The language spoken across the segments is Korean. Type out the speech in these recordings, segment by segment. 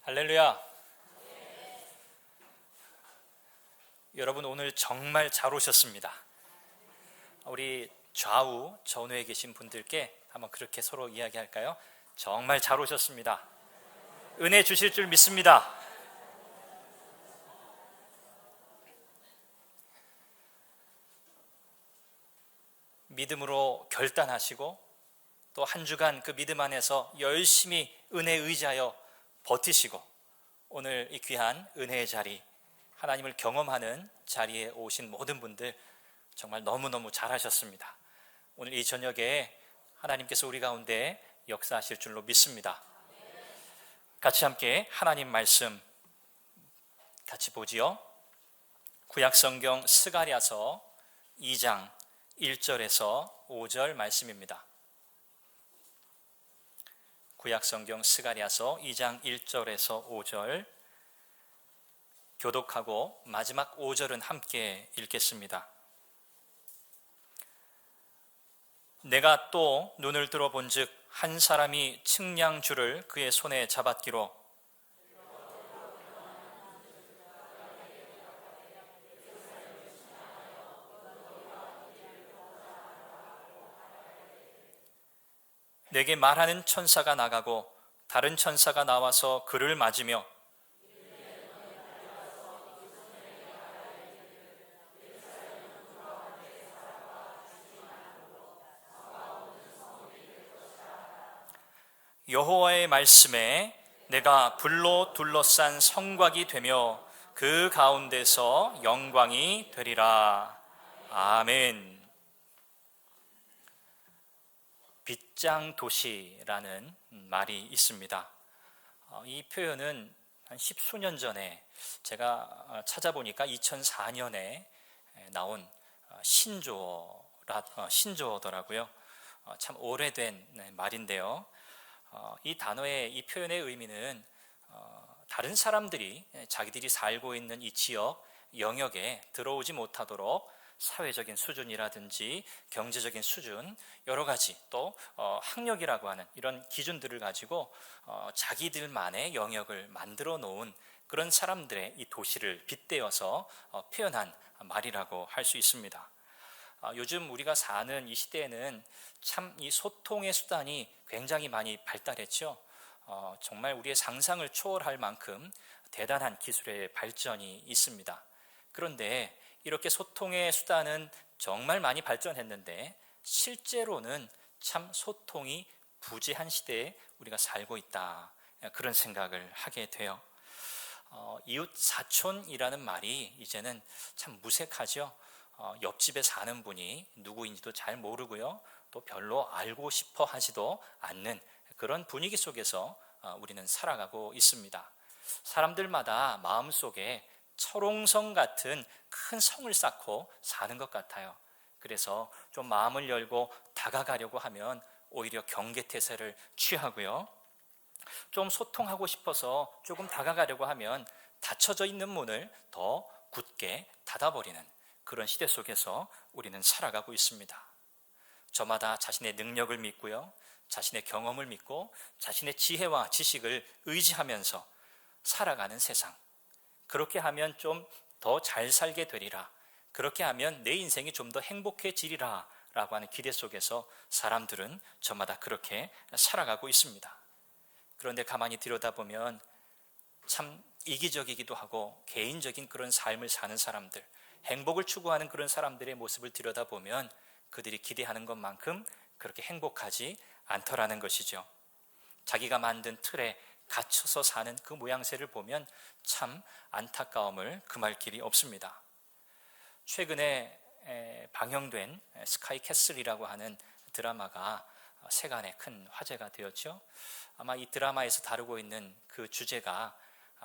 할렐루야. 여러분 오늘 정말 잘 오셨습니다. 우리 좌우 전후에 계신 분들께 한번 그렇게 서로 이야기할까요? 정말 잘 오셨습니다. 은혜 주실 줄 믿습니다. 믿음으로 결단하시고 또 한 주간 그 믿음 안에서 열심히 은혜에 의지하여 버티시고 오늘 이 귀한 은혜의 자리, 하나님을 경험하는 자리에 오신 모든 분들 정말 너무너무 잘하셨습니다. 오늘 이 저녁에 하나님께서 우리 가운데 역사하실 줄로 믿습니다. 같이 함께 하나님 말씀 같이 보지요. 구약성경 스가랴서 2장 1절에서 5절 말씀입니다. 구약성경 스가랴서 2장 1절에서 5절 교독하고 마지막 5절은 함께 읽겠습니다. 내가 또 눈을 들어본즉 한 사람이 측량줄을 그의 손에 잡았기로 내게 말하는 천사가 나가고 다른 천사가 나와서 그를 맞으며 여호와의 말씀에 내가 불로 둘러싼 성곽이 되며 그 가운데서 영광이 되리라. 아멘. 빗장 도시라는 말이 있습니다. 이 표현은 한 10수년 전에 제가 찾아보니까 2004년에 나온 신조어더라고요. 참 오래된 말인데요. 이 단어의 이 표현의 의미는 다른 사람들이 자기들이 살고 있는 이 지역, 영역에 들어오지 못하도록 사회적인 수준이라든지 경제적인 수준, 여러 가지 또 학력이라고 하는 이런 기준들을 가지고 자기들만의 영역을 만들어 놓은 그런 사람들의 이 도시를 빗대어서 표현한 말이라고 할 수 있습니다. 요즘 우리가 사는 이 시대에는 참 이 소통의 수단이 굉장히 많이 발달했죠. 정말 우리의 상상을 초월할 만큼 대단한 기술의 발전이 있습니다. 그런데 이렇게 소통의 수단은 정말 많이 발전했는데 실제로는 참 소통이 부재한 시대에 우리가 살고 있다, 그런 생각을 하게 돼요. 이웃 사촌이라는 말이 이제는 참 무색하죠. 옆집에 사는 분이 누구인지도 잘 모르고요, 또 별로 알고 싶어 하지도 않는 그런 분위기 속에서 우리는 살아가고 있습니다. 사람들마다 마음속에 철옹성 같은 큰 성을 쌓고 사는 것 같아요. 그래서 좀 마음을 열고 다가가려고 하면 오히려 경계태세를 취하고요, 좀 소통하고 싶어서 조금 다가가려고 하면 닫혀져 있는 문을 더 굳게 닫아버리는 그런 시대 속에서 우리는 살아가고 있습니다. 저마다 자신의 능력을 믿고요, 자신의 경험을 믿고 자신의 지혜와 지식을 의지하면서 살아가는 세상, 그렇게 하면 좀 더 잘 살게 되리라, 그렇게 하면 내 인생이 좀 더 행복해지리라 라고 하는 기대 속에서 사람들은 저마다 그렇게 살아가고 있습니다. 그런데 가만히 들여다보면 참 이기적이기도 하고 개인적인 그런 삶을 사는 사람들, 행복을 추구하는 그런 사람들의 모습을 들여다보면 그들이 기대하는 것만큼 그렇게 행복하지 않더라는 것이죠. 자기가 만든 틀에 갇혀서 사는 그 모양새를 보면 참 안타까움을 금할 길이 없습니다. 최근에 방영된 스카이 캐슬이라고 하는 드라마가 세간에 큰 화제가 되었죠. 아마 이 드라마에서 다루고 있는 그 주제가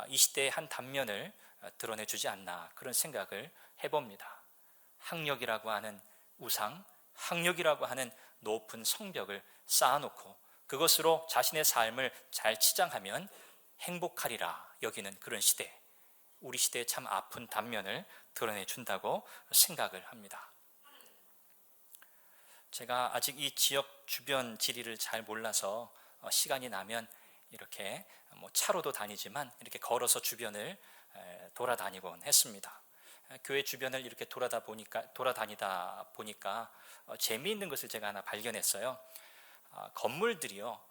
이 시대의 한 단면을 드러내주지 않나, 그런 생각을 해봅니다. 학력이라고 하는 우상, 학력이라고 하는 높은 성벽을 쌓아놓고 그것으로 자신의 삶을 잘 치장하면 행복하리라 여기는 그런 시대, 우리 시대의 참 아픈 단면을 드러내준다고 생각을 합니다. 제가 아직 이 지역 주변 지리를 잘 몰라서 시간이 나면 이렇게 차로도 다니지만 이렇게 걸어서 주변을 돌아다니곤 했습니다. 교회 주변을 이렇게 돌아다니다 보니까 재미있는 것을 제가 하나 발견했어요. 건물들이요,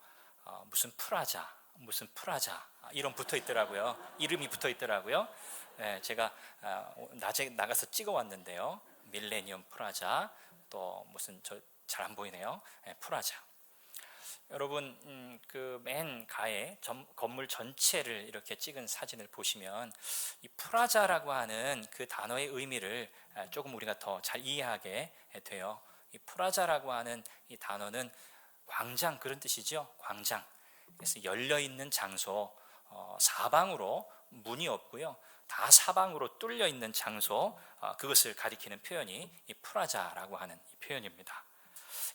무슨 프라자 이런 붙어 있더라고요. 이름이 붙어 있더라고요. 제가 낮에 나가서 찍어 왔는데요. 밀레니엄 프라자, 또 무슨 잘 안 보이네요. 프라자. 여러분, 그 맨 가에 건물 전체를 이렇게 찍은 사진을 보시면 이 프라자라고 하는 그 단어의 의미를 조금 우리가 더 잘 이해하게 돼요. 이 프라자라고 하는 이 단어는 광장, 그런 뜻이죠. 광장. 그래서 열려 있는 장소, 사방으로 문이 없고요, 다 사방으로 뚫려 있는 장소, 그것을 가리키는 표현이 이 프라자라고 하는 이 표현입니다.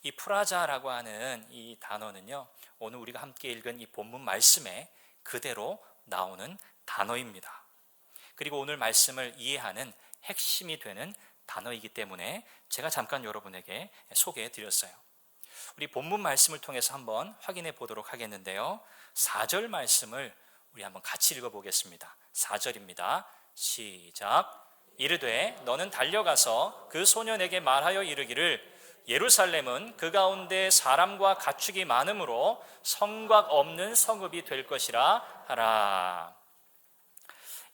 이 프라자라고 하는 이 단어는요, 오늘 우리가 함께 읽은 이 본문 말씀에 그대로 나오는 단어입니다. 그리고 오늘 말씀을 이해하는 핵심이 되는 단어이기 때문에 제가 잠깐 여러분에게 소개해 드렸어요. 우리 본문 말씀을 통해서 한번 확인해 보도록 하겠는데요, 4절 말씀을 우리 한번 같이 읽어보겠습니다. 4절입니다. 시작. 이르되 너는 달려가서 그 소년에게 말하여 이르기를 예루살렘은 그 가운데 사람과 가축이 많으므로 성곽 없는 성읍이 될 것이라 하라.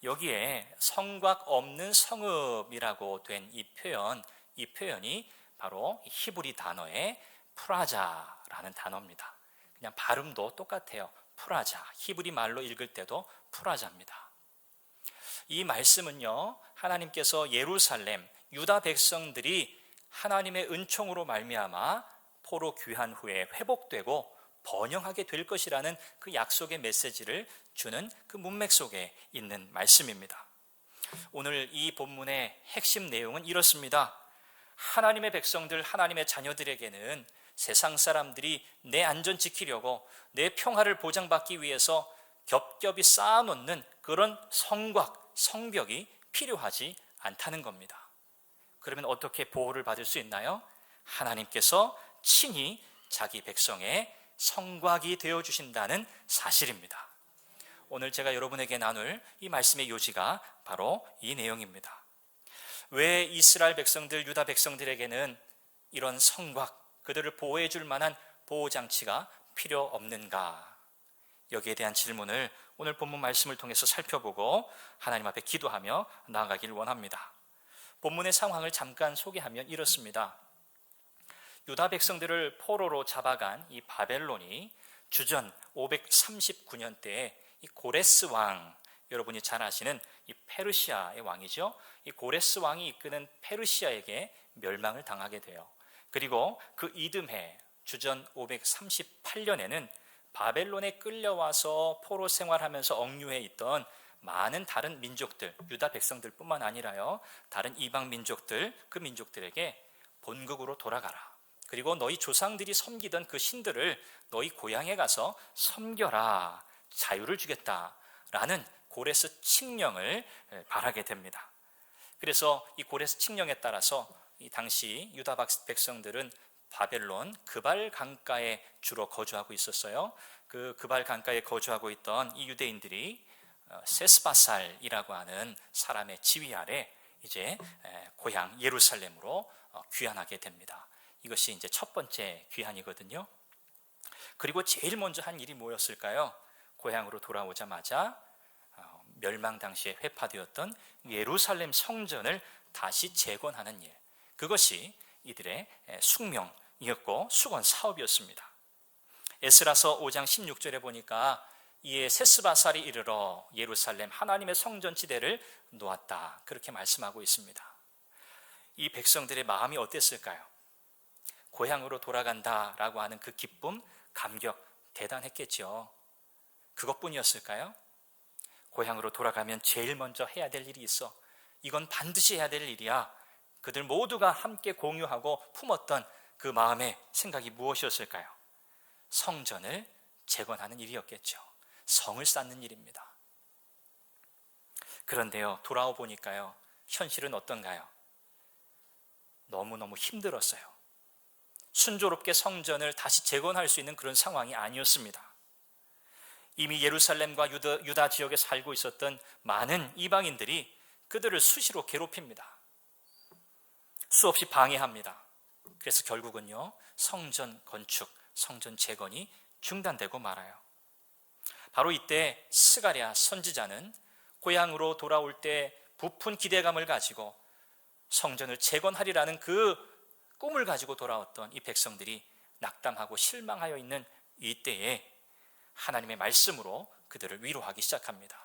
여기에 성곽 없는 성읍이라고 된 이 표현이 바로 히브리 단어의 프라자라는 단어입니다. 그냥 발음도 똑같아요. 프라자. 히브리 말로 읽을 때도 프라자입니다. 이 말씀은요, 하나님께서 예루살렘, 유다 백성들이 하나님의 은총으로 말미암아 포로 귀환 후에 회복되고 번영하게 될 것이라는 그 약속의 메시지를 주는 그 문맥 속에 있는 말씀입니다. 오늘 이 본문의 핵심 내용은 이렇습니다. 하나님의 백성들, 하나님의 자녀들에게는 세상 사람들이 내 안전 지키려고 내 평화를 보장받기 위해서 겹겹이 쌓아놓는 그런 성곽, 성벽이 필요하지 않다는 겁니다. 그러면 어떻게 보호를 받을 수 있나요? 하나님께서 친히 자기 백성의 성곽이 되어주신다는 사실입니다. 오늘 제가 여러분에게 나눌 이 말씀의 요지가 바로 이 내용입니다. 왜 이스라엘 백성들, 유다 백성들에게는 이런 성곽, 그들을 보호해 줄 만한 보호장치가 필요 없는가? 여기에 대한 질문을 오늘 본문 말씀을 통해서 살펴보고 하나님 앞에 기도하며 나아가기를 원합니다. 본문의 상황을 잠깐 소개하면 이렇습니다. 유다 백성들을 포로로 잡아간 이 바벨론이 주전 539년대에 이 고레스 왕, 여러분이 잘 아시는 이 페르시아의 왕이죠. 이 고레스 왕이 이끄는 페르시아에게 멸망을 당하게 돼요. 그리고 그 이듬해 주전 538년에는 바벨론에 끌려와서 포로 생활하면서 억류해 있던 많은 다른 민족들, 유다 백성들뿐만 아니라요, 다른 이방 민족들, 그 민족들에게 본국으로 돌아가라. 그리고 너희 조상들이 섬기던 그 신들을 너희 고향에 가서 섬겨라. 자유를 주겠다라는 고레스 칙령을 발하게 됩니다. 그래서 이 고레스 칙령에 따라서 이 당시 유다 백성들은 바벨론 그발 강가에 주로 거주하고 있었어요. 그 그발 강가에 거주하고 있던 이 유대인들이 세스바살이라고 하는 사람의 지휘 아래 이제 고향 예루살렘으로 귀환하게 됩니다. 이것이 이제 첫 번째 귀환이거든요. 그리고 제일 먼저 한 일이 뭐였을까요? 고향으로 돌아오자마자 멸망 당시에 회파되었던 예루살렘 성전을 다시 재건하는 일, 그것이 이들의 숙명이었고 수건 사업이었습니다. 에스라서 5장 16절에 보니까 이에 세스바살이 이르러 예루살렘 하나님의 성전 지대를 놓았다, 그렇게 말씀하고 있습니다. 이 백성들의 마음이 어땠을까요? 고향으로 돌아간다라고 하는 그 기쁨, 감격 대단했겠죠. 그것뿐이었을까요? 고향으로 돌아가면 제일 먼저 해야 될 일이 있어. 이건 반드시 해야 될 일이야. 그들 모두가 함께 공유하고 품었던 그 마음의 생각이 무엇이었을까요? 성전을 재건하는 일이었겠죠. 성을 쌓는 일입니다. 그런데요, 돌아와 보니까요, 현실은 어떤가요? 너무너무 힘들었어요. 순조롭게 성전을 다시 재건할 수 있는 그런 상황이 아니었습니다. 이미 예루살렘과 유다 지역에 살고 있었던 많은 이방인들이 그들을 수시로 괴롭힙니다. 수없이 방해합니다. 그래서 결국은요, 성전 건축, 성전 재건이 중단되고 말아요. 바로 이때 스가랴 선지자는 고향으로 돌아올 때 부푼 기대감을 가지고 성전을 재건하리라는 그 꿈을 가지고 돌아왔던 이 백성들이 낙담하고 실망하여 있는 이때에 하나님의 말씀으로 그들을 위로하기 시작합니다.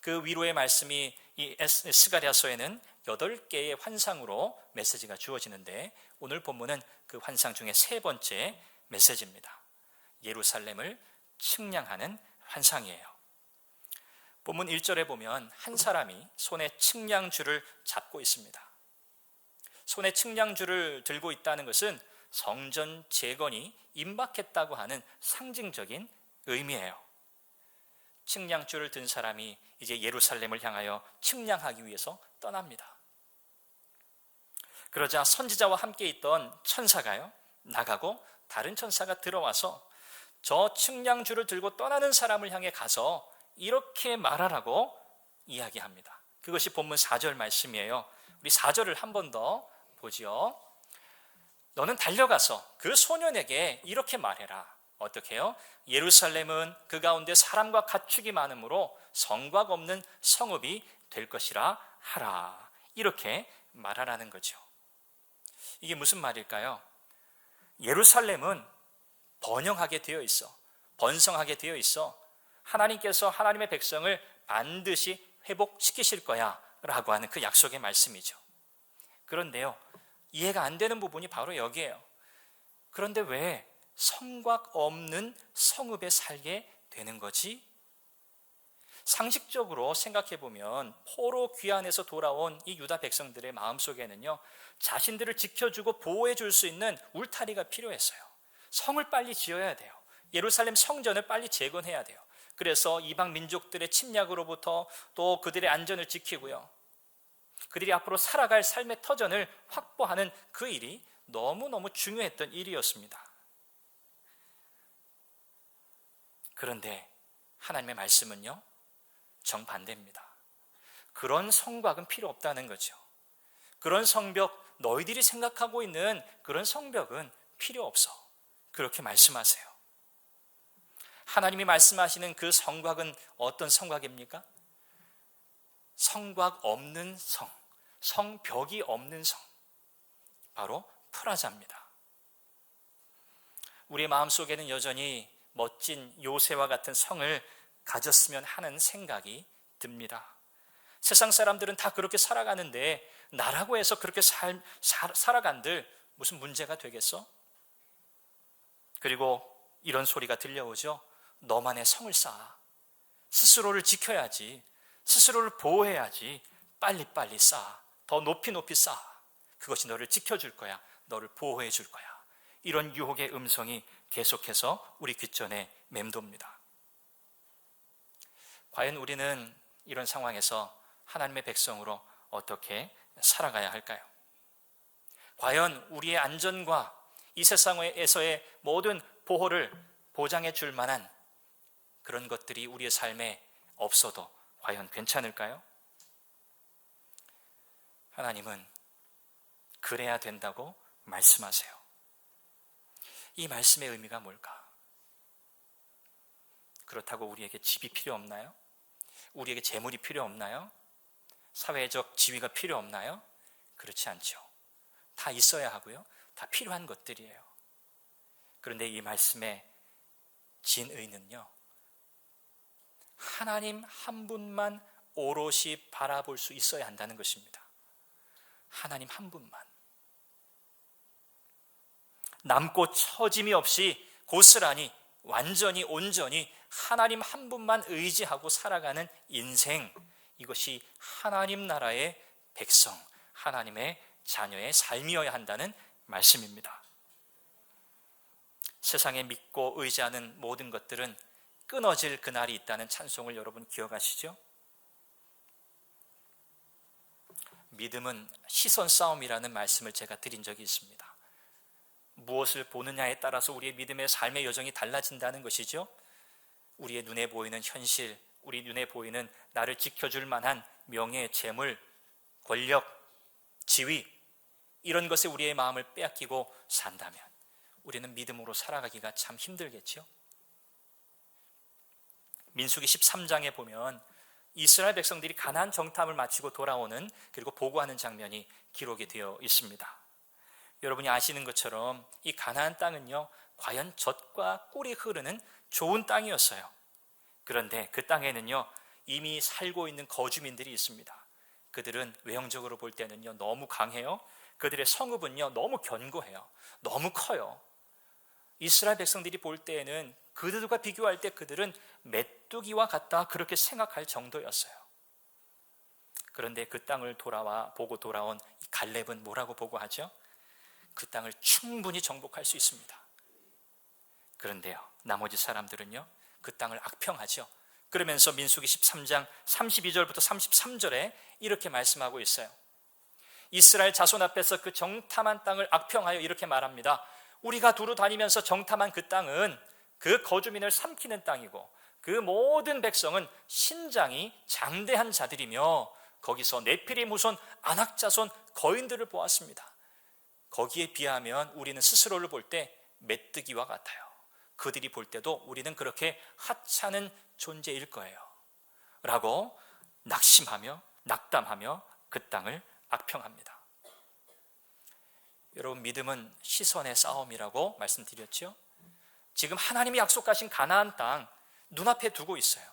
그 위로의 말씀이 이 스가랴서에는 8개의 환상으로 메시지가 주어지는데, 오늘 본문은 그 환상 중에 3번째 메시지입니다. 예루살렘을 측량하는 환상이에요. 본문 1절에 보면 한 사람이 손에 측량줄을 잡고 있습니다. 손에 측량줄을 들고 있다는 것은 성전 재건이 임박했다고 하는 상징적인 의미예요. 측량줄을 든 사람이 이제 예루살렘을 향하여 측량하기 위해서 떠납니다. 그러자 선지자와 함께 있던 천사가요, 나가고 다른 천사가 들어와서 저 측량줄을 들고 떠나는 사람을 향해 가서 이렇게 말하라고 이야기합니다. 그것이 본문 4절 말씀이에요. 우리 4절을 한 번 더 보지요. 너는 달려가서 그 소년에게 이렇게 말해라. 어떻게 해요? 예루살렘은 그 가운데 사람과 가축이 많으므로 성곽 없는 성읍이 될 것이라 하라. 이렇게 말하라는 거죠. 이게 무슨 말일까요? 예루살렘은 번영하게 되어 있어, 번성하게 되어 있어. 하나님께서 하나님의 백성을 반드시 회복시키실 거야 라고 하는 그 약속의 말씀이죠. 그런데요, 이해가 안 되는 부분이 바로 여기에요. 그런데 왜 성곽 없는 성읍에 살게 되는 거지? 상식적으로 생각해 보면 포로 귀환에서 돌아온 이 유다 백성들의 마음속에는요, 자신들을 지켜주고 보호해 줄 수 있는 울타리가 필요했어요. 성을 빨리 지어야 돼요. 예루살렘 성전을 빨리 재건해야 돼요. 그래서 이방 민족들의 침략으로부터 또 그들의 안전을 지키고요, 그들이 앞으로 살아갈 삶의 터전을 확보하는 그 일이 너무너무 중요했던 일이었습니다. 그런데 하나님의 말씀은요, 정반대입니다. 그런 성곽은 필요 없다는 거죠. 그런 성벽, 너희들이 생각하고 있는 그런 성벽은 필요 없어. 그렇게 말씀하세요. 하나님이 말씀하시는 그 성곽은 어떤 성곽입니까? 성곽 없는 성, 성벽이 없는 성, 바로 프라자입니다. 우리의 마음속에는 여전히 멋진 요새와 같은 성을 가졌으면 하는 생각이 듭니다. 세상 사람들은 다 그렇게 살아가는데 나라고 해서 그렇게 살아간들 무슨 문제가 되겠어? 그리고 이런 소리가 들려오죠. 너만의 성을 쌓아. 스스로를 지켜야지. 스스로를 보호해야지. 빨리빨리 쌓아. 더 높이 쌓아. 그것이 너를 지켜줄 거야. 너를 보호해 줄 거야. 이런 유혹의 음성이 계속해서 우리 귓전에 맴돕니다. 과연 우리는 이런 상황에서 하나님의 백성으로 어떻게 살아가야 할까요? 과연 우리의 안전과 이 세상에서의 모든 보호를 보장해 줄 만한 그런 것들이 우리의 삶에 없어도 과연 괜찮을까요? 하나님은 그래야 된다고 말씀하세요. 이 말씀의 의미가 뭘까? 그렇다고 우리에게 집이 필요 없나요? 우리에게 재물이 필요 없나요? 사회적 지위가 필요 없나요? 그렇지 않죠. 다 있어야 하고요, 다 필요한 것들이에요. 그런데 이 말씀의 진의는요, 하나님 한 분만 오롯이 바라볼 수 있어야 한다는 것입니다. 하나님 한 분만. 남고 처짐이 없이 고스란히 완전히 온전히 하나님 한 분만 의지하고 살아가는 인생, 이것이 하나님 나라의 백성, 하나님의 자녀의 삶이어야 한다는 말씀입니다. 세상에 믿고 의지하는 모든 것들은 끊어질 그날이 있다는 찬송을 여러분 기억하시죠? 믿음은 시선 싸움이라는 말씀을 제가 드린 적이 있습니다. 무엇을 보느냐에 따라서 우리의 믿음의 삶의 여정이 달라진다는 것이죠. 우리의 눈에 보이는 현실, 우리 눈에 보이는 나를 지켜줄 만한 명예, 재물, 권력, 지위, 이런 것에 우리의 마음을 빼앗기고 산다면 우리는 믿음으로 살아가기가 참 힘들겠죠. 민수기 13장에 보면 이스라엘 백성들이 가나안 정탐을 마치고 돌아오는, 그리고 보고하는 장면이 기록이 되어 있습니다. 여러분이 아시는 것처럼 이 가나안 땅은요, 과연 젖과 꿀이 흐르는 좋은 땅이었어요. 그런데 그 땅에는요, 이미 살고 있는 거주민들이 있습니다. 그들은 외형적으로 볼 때는요, 너무 강해요. 그들의 성읍은요, 너무 견고해요. 너무 커요. 이스라엘 백성들이 볼 때에는 그들과 비교할 때 그들은 메뚜기와 같다, 그렇게 생각할 정도였어요. 그런데 그 땅을 보고 돌아온 갈렙은 뭐라고 보고하죠? 그 땅을 충분히 정복할 수 있습니다. 그런데요, 나머지 사람들은요, 그 땅을 악평하죠. 그러면서 민수기 13장 32절부터 33절에 이렇게 말씀하고 있어요. 이스라엘 자손 앞에서 그 정탐한 땅을 악평하여 이렇게 말합니다. 우리가 두루 다니면서 정탐한 그 땅은 그 거주민을 삼키는 땅이고, 그 모든 백성은 신장이 장대한 자들이며, 거기서 네피림 후손, 아낙 자손, 거인들을 보았습니다. 거기에 비하면 우리는 스스로를 볼 때 메뚜기와 같아요. 그들이 볼 때도 우리는 그렇게 하찮은 존재일 거예요 라고 낙심하며 낙담하며 그 땅을 악평합니다. 여러분, 믿음은 시선의 싸움이라고 말씀드렸죠. 지금 하나님이 약속하신 가나안 땅 눈앞에 두고 있어요.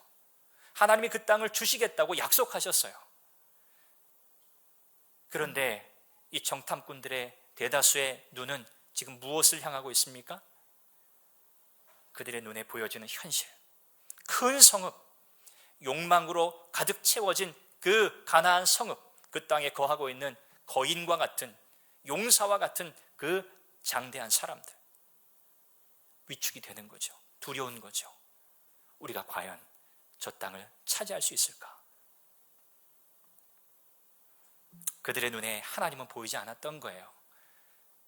하나님이 그 땅을 주시겠다고 약속하셨어요. 그런데 이 정탐꾼들의 대다수의 눈은 지금 무엇을 향하고 있습니까? 그들의 눈에 보여지는 현실, 큰 성읍, 욕망으로 가득 채워진 그 가나안 성읍, 그 땅에 거하고 있는 거인과 같은, 용사와 같은 그 장대한 사람들, 위축이 되는 거죠. 두려운 거죠. 우리가 과연 저 땅을 차지할 수 있을까? 그들의 눈에 하나님은 보이지 않았던 거예요.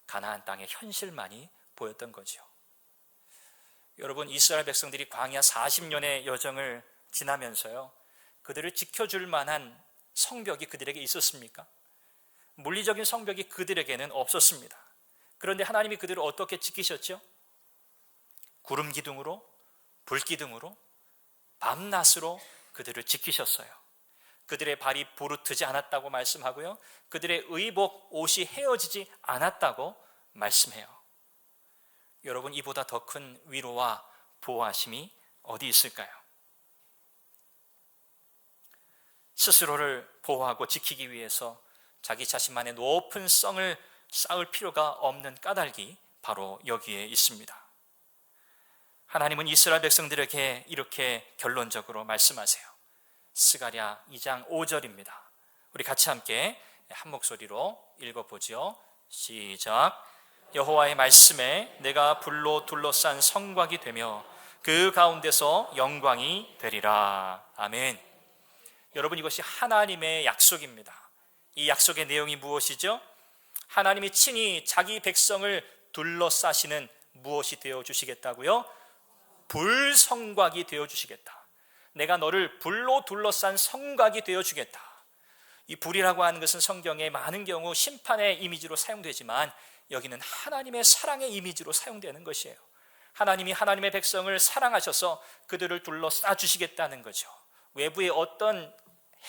가나안 땅의 현실만이 보였던 거죠. 여러분, 이스라엘 백성들이 광야 40년의 여정을 지나면서요, 그들을 지켜줄 만한 성벽이 그들에게 있었습니까? 물리적인 성벽이 그들에게는 없었습니다. 그런데 하나님이 그들을 어떻게 지키셨죠? 구름 기둥으로, 불 기둥으로, 밤낮으로 그들을 지키셨어요. 그들의 발이 부르트지 않았다고 말씀하고요, 그들의 의복, 옷이 헤어지지 않았다고 말씀해요. 여러분, 이보다 더 큰 위로와 보호하심이 어디 있을까요? 스스로를 보호하고 지키기 위해서 자기 자신만의 높은 성을 쌓을 필요가 없는 까닭이 바로 여기에 있습니다. 하나님은 이스라엘 백성들에게 이렇게 결론적으로 말씀하세요. 스가랴 2장 5절입니다. 우리 같이 함께 한 목소리로 읽어보죠. 시작. 여호와의 말씀에 내가 불로 둘러싼 성곽이 되며 그 가운데서 영광이 되리라. 아멘. 여러분, 이것이 하나님의 약속입니다. 이 약속의 내용이 무엇이죠? 하나님이 친히 자기 백성을 둘러싸시는 무엇이 되어주시겠다고요? 불성곽이 되어주시겠다. 내가 너를 불로 둘러싼 성곽이 되어주겠다. 이 불이라고 하는 것은 성경에 많은 경우 심판의 이미지로 사용되지만 여기는 하나님의 사랑의 이미지로 사용되는 것이에요. 하나님이 하나님의 백성을 사랑하셔서 그들을 둘러싸 주시겠다는 거죠. 외부의 어떤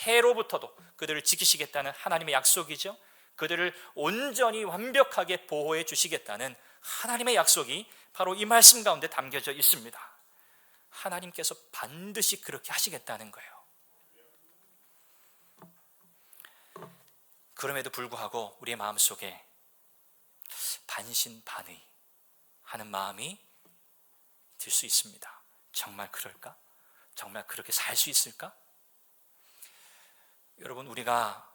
해로부터도 그들을 지키시겠다는 하나님의 약속이죠. 그들을 온전히 완벽하게 보호해 주시겠다는 하나님의 약속이 바로 이 말씀 가운데 담겨져 있습니다. 하나님께서 반드시 그렇게 하시겠다는 거예요. 그럼에도 불구하고 우리의 마음속에 반신반의 하는 마음이 들 수 있습니다. 정말 그럴까? 정말 그렇게 살 수 있을까? 여러분, 우리가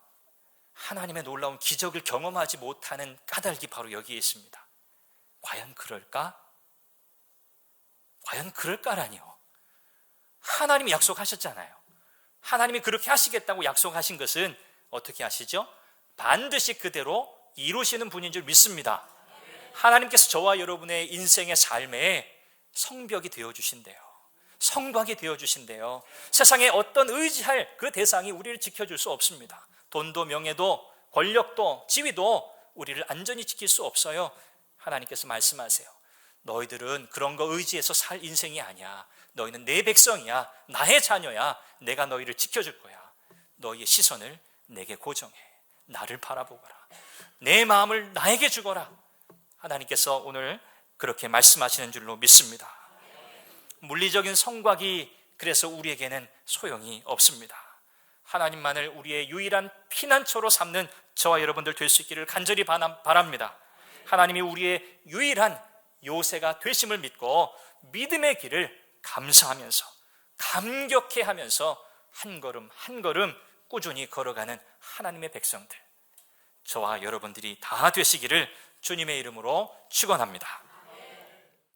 하나님의 놀라운 기적을 경험하지 못하는 까닭이 바로 여기에 있습니다. 과연 그럴까? 과연 그럴까라니요. 하나님이 약속하셨잖아요. 하나님이 그렇게 하시겠다고 약속하신 것은 어떻게 하시죠? 반드시 그대로 이루시는 분인 줄 믿습니다. 하나님께서 저와 여러분의 인생의 삶에 성벽이 되어주신대요. 성곽이 되어주신대요. 세상에 어떤 의지할 그 대상이 우리를 지켜줄 수 없습니다. 돈도 명예도 권력도 지위도 우리를 안전히 지킬 수 없어요. 하나님께서 말씀하세요. 너희들은 그런 거 의지해서 살 인생이 아니야. 너희는 내 백성이야. 나의 자녀야. 내가 너희를 지켜줄 거야. 너희의 시선을 내게 고정해. 나를 바라보거라. 내 마음을 나에게 주거라. 하나님께서 오늘 그렇게 말씀하시는 줄로 믿습니다. 물리적인 성곽이 그래서 우리에게는 소용이 없습니다. 하나님만을 우리의 유일한 피난처로 삼는 저와 여러분들 될 수 있기를 간절히 바랍니다. 하나님이 우리의 유일한 요새가 되심을 믿고 믿음의 길을 감사하면서 감격해하면서 한 걸음 한 걸음 꾸준히 걸어가는 하나님의 백성들, 저와 여러분들이 다 되시기를 주님의 이름으로 축원합니다.